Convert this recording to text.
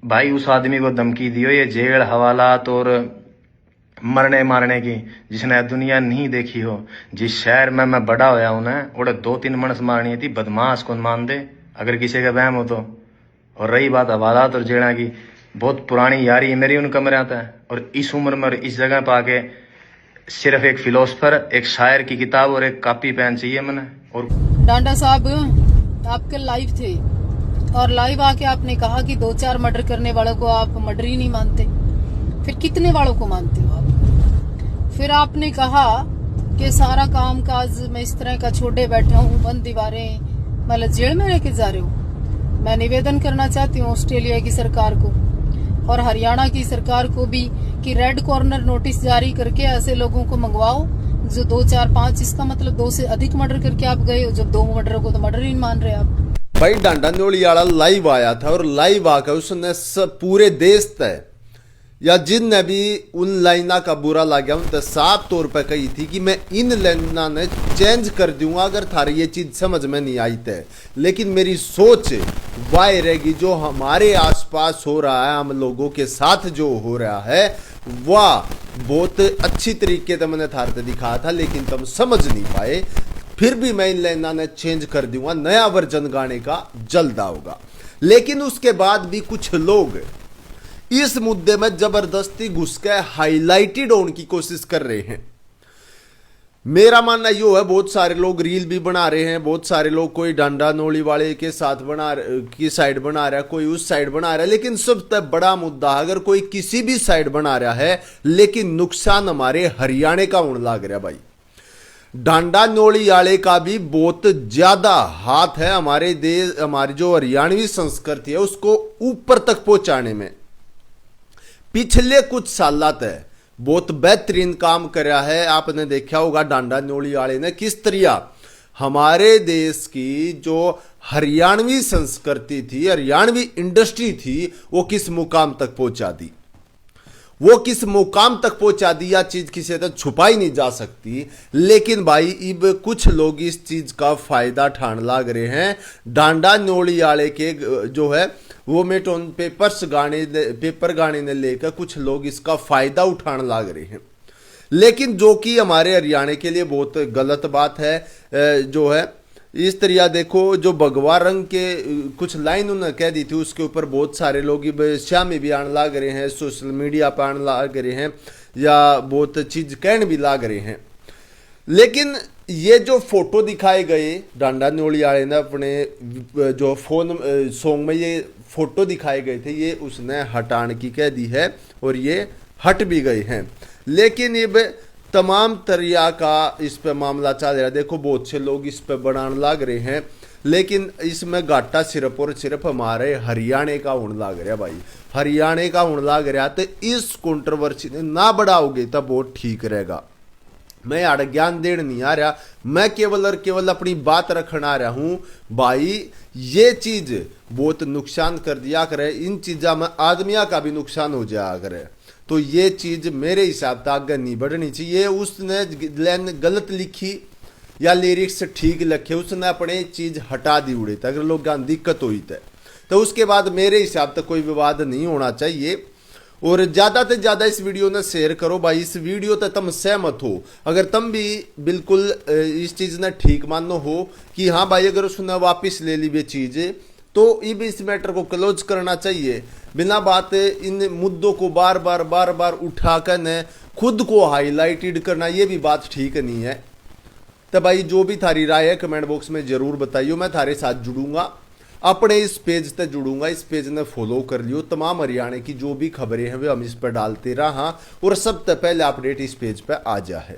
भाई उस आदमी को धमकी दियो ये जेल हवालात और मरने मारने की जिसने दुनिया नहीं देखी हो। जिस शहर में मैं बड़ा होया हूं ना उड़े 2-3 मनस मारनी थी, बदमाश कौन मान दे अगर किसी का वहम हो तो। और रही बात हवालात और जेड़ा की, बहुत पुरानी यारी है मेरी उन कमरे आता है। और इस उम्र में और इस जगह पर आके सिर्फ एक फिलोसफर, एक शायर की किताब और एक कॉपी पेन चाहिए मैंने। और डांडा साहब आप कल लाइव थे और लाइव आके आपने कहा कि 2-4 मर्डर करने वालों को आप मर्डर ही नहीं मानते, फिर कितने वालों को मानते हो आप? फिर आपने कहा कि सारा काम काज मैं इस तरह का छोड़े बैठा हूँ, बंद दीवारें, मतलब जेल में लेके जा रहे हो। मैं निवेदन करना चाहती हूँ ऑस्ट्रेलिया की सरकार को और हरियाणा की सरकार को भी कि रेड कॉर्नर नोटिस जारी करके ऐसे लोगों को मंगवाओ जो 2-4-5, इसका मतलब 2 से अधिक मर्डर करके आप गए हो। जब 2 मर्डर को तो मर्डर ही नहीं मान रहे आप। भाई डांडा न्योली वाला लाइव आया था और लाइव आकर उसने पूरे देश तय या जिन भी उन लाइना का बुरा लगा उन साफ तौर पर कही थी कि मैं इन लाइना ने चेंज कर दूंगा अगर थारी ये चीज समझ में नहीं आई थे। लेकिन मेरी सोच वाह रहेगी, जो हमारे आसपास हो रहा है, हम लोगों के साथ जो हो रहा है वह बहुत अच्छी तरीके से मैंने थारते दिखाया था, लेकिन तुम समझ नहीं पाए। फिर भी मैं इन लाइना ने चेंज कर दूंगा, नया वर्जन गाने का जल्द होगा। लेकिन उसके बाद भी कुछ लोग इस मुद्दे में जबरदस्ती घुस के हाईलाइटेड होने की कोशिश कर रहे हैं। मेरा मानना यो है, बहुत सारे लोग रील भी बना रहे हैं, बहुत सारे लोग कोई डांडा नोली वाले के साथ की साइड बना रहा है, कोई उस साइड बना रहा है। लेकिन सबसे बड़ा मुद्दा, अगर कोई किसी भी साइड बना रहा है लेकिन नुकसान हमारे हरियाणा का होने लग रहा है। भाई डांडा नोली वाले का भी बहुत ज्यादा हाथ है हमारे देश, हमारी जो हरियाणवी संस्कृति है उसको ऊपर तक पहुंचाने में। पिछले कुछ साल तक बहुत बेहतरीन काम करा है। आपने देखा होगा डांडा न्योली वाले ने किस तरह हमारे देश की जो हरियाणवी संस्कृति थी, हरियाणवी इंडस्ट्री थी, वो किस मुकाम तक पहुंचा दी। वो किस मुकाम तक पहुंचा दी या चीज किसी तक छुपाई नहीं जा सकती। लेकिन भाई अब कुछ लोग इस चीज का फायदा ठान लाग रहे हैं। डांडा न्योली वाले के जो है वो मेटोन पेपर गाने ने लेकर कुछ लोग इसका फायदा उठाने लग रहे हैं। लेकिन जो कि हमारे हरियाणा के लिए बहुत गलत बात है। जो है इस तरह देखो, जो भगवा रंग के कुछ लाइन उन्होंने कह दी थी उसके ऊपर बहुत सारे लोग शामी भी आने लग रहे हैं, सोशल मीडिया पर आने लग रहे हैं या बहुत चीज कहने भी लग रहे हैं। लेकिन ये जो फोटो दिखाए गए डांडा न्योली वाले ने अपने जो फोन सॉन्ग में ये फोटो दिखाए गए थे, ये उसने हटाने की कह दी है और ये हट भी गए हैं। लेकिन ये तमाम तरिया का इस पे मामला चल रहा है। देखो बहुत से लोग इस पे बनाने लग रहे हैं, लेकिन इसमें घाटा सिर्फ और सिर्फ हमारे हरियाणा का होने लग रहा है। भाई हरियाणा का होने लग रहा है, तो इस कंट्रोवर्सी ने ना बढ़ाओगे तब बहुत ठीक रहेगा। मैं यार ज्ञान देने नहीं आ रहा, मैं केवल और केवल अपनी बात रखना आ रहा हूं। भाई ये चीज बहुत नुकसान कर दिया करे, इन चीजा में आदमिया का भी नुकसान हो जाया करे, तो ये चीज मेरे हिसाब से आगे नहीं बढ़नी चाहिए। उसने लाइन गलत लिखी या लिरिक्स ठीक लिखे, उसने अपने चीज हटा दी उड़े, अगर लोग दिक्कत हुई तो उसके बाद मेरे हिसाब से कोई विवाद नहीं होना चाहिए। और ज्यादा से ज्यादा इस वीडियो ने शेयर करो। भाई इस वीडियो तक तुम सहमत हो, अगर तुम भी बिल्कुल इस चीज ने ठीक मानो हो कि हाँ भाई अगर उसने वापस ले ली ये चीज, तो अब इस मैटर को क्लोज करना चाहिए। बिना बात इन मुद्दों को बार बार उठाकर न खुद को हाईलाइटेड करना, ये भी बात ठीक नहीं है। तो भाई जो भी थारी राय है कमेंट बॉक्स में जरूर बताइयो, मैं थारे साथ जुड़ूंगा, अपने इस पेज से जुड़ूंगा। इस पेज ने फॉलो कर लियो, तमाम हरियाणा की जो भी खबरें हैं वे हम इस पर डालते रहा और सबसे पहले अपडेट इस पेज पर आ जा है।